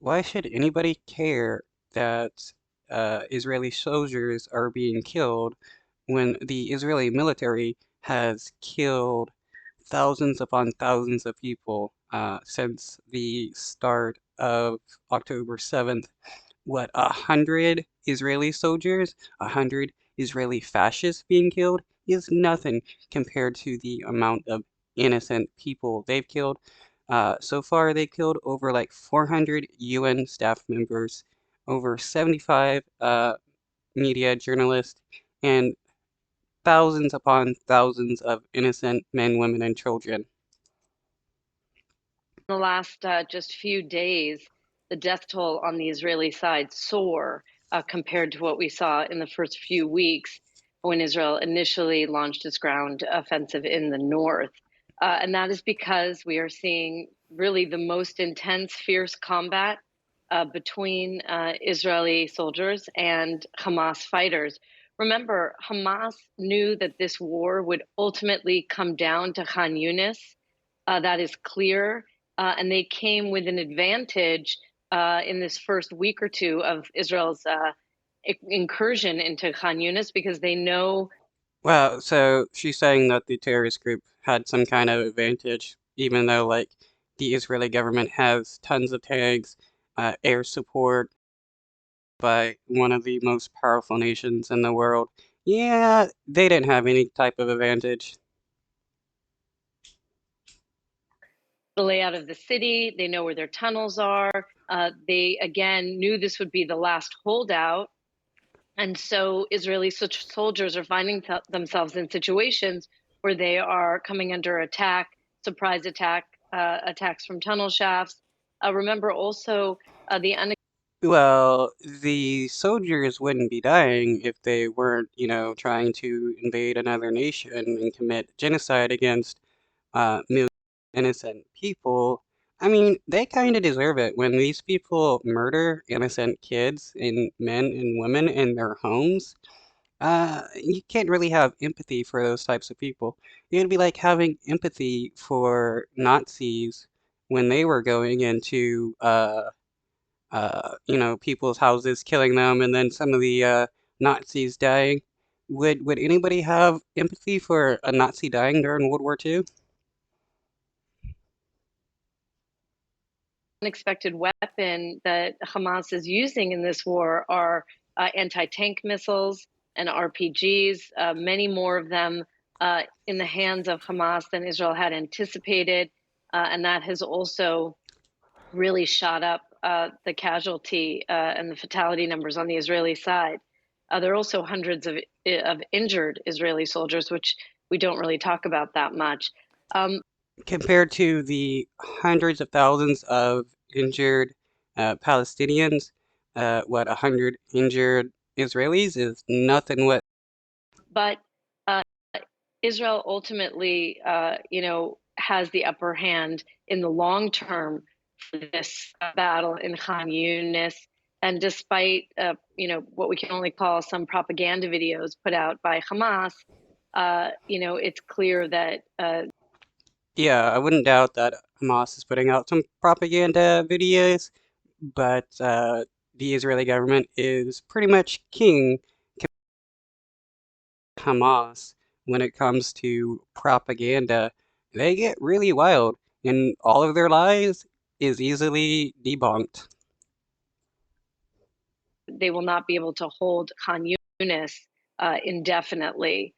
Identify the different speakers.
Speaker 1: Why should anybody care that Israeli soldiers are being killed when the Israeli military has killed thousands upon thousands of people since the start of October 7th? What, 100 Israeli soldiers, 100 Israeli fascists being killed is nothing compared to the amount of innocent people they've killed. So far, they killed over like 400 UN staff members, over 75 media journalists, and thousands upon thousands of innocent men, women, and children.
Speaker 2: The last just few days, the death toll on the Israeli side soar compared to what we saw in the first few weeks when Israel initially launched its ground offensive in the north. And that is because we are seeing really the most intense, fierce combat between Israeli soldiers and Hamas fighters. Remember, Hamas knew that this war would ultimately come down to Khan Younis. That is clear. And they came with an advantage in this first week or two of Israel's incursion into Khan Younis because they know.
Speaker 1: Well, so she's saying that the terrorist group had some kind of advantage, even though, like, the Israeli government has tons of tanks, air support by one of the most powerful nations in the world. Yeah, they didn't have any type of advantage.
Speaker 2: The layout of the city, they know where their tunnels are. They, again, knew this would be the last holdout. And so Israeli soldiers are finding themselves in situations where they are coming under attack, surprise attacks from tunnel shafts. Remember also the
Speaker 1: Well, the soldiers wouldn't be dying if they weren't, trying to invade another nation and commit genocide against millions of innocent people. I mean, they kind of deserve it when these people murder innocent kids and men and women in their homes. You can't really have empathy for those types of people. It'd be like having empathy for Nazis when they were going into, people's houses, killing them, and then some of the Nazis dying. Would anybody have empathy for a Nazi dying during World War II?
Speaker 2: unexpected weapon that Hamas is using in this war are anti-tank missiles and RPGs, many more of them in the hands of Hamas than Israel had anticipated. And that has also really shot up the casualty and the fatality numbers on the Israeli side. There are also hundreds of injured Israeli soldiers, which we don't really talk about that much. Um,
Speaker 1: Compared to the hundreds of thousands of injured Palestinians, 100 injured Israelis is nothing. What
Speaker 2: but uh, Israel ultimately, has the upper hand in the long term for this battle in Khan Younis. And despite, what we can only call some propaganda videos put out by Hamas, it's clear that
Speaker 1: Yeah, I wouldn't doubt that Hamas is putting out some propaganda videos, but the Israeli government is pretty much king Hamas when it comes to propaganda. They get really wild, and all of their lies is easily debunked.
Speaker 2: they will not be able to hold Khan Younis indefinitely.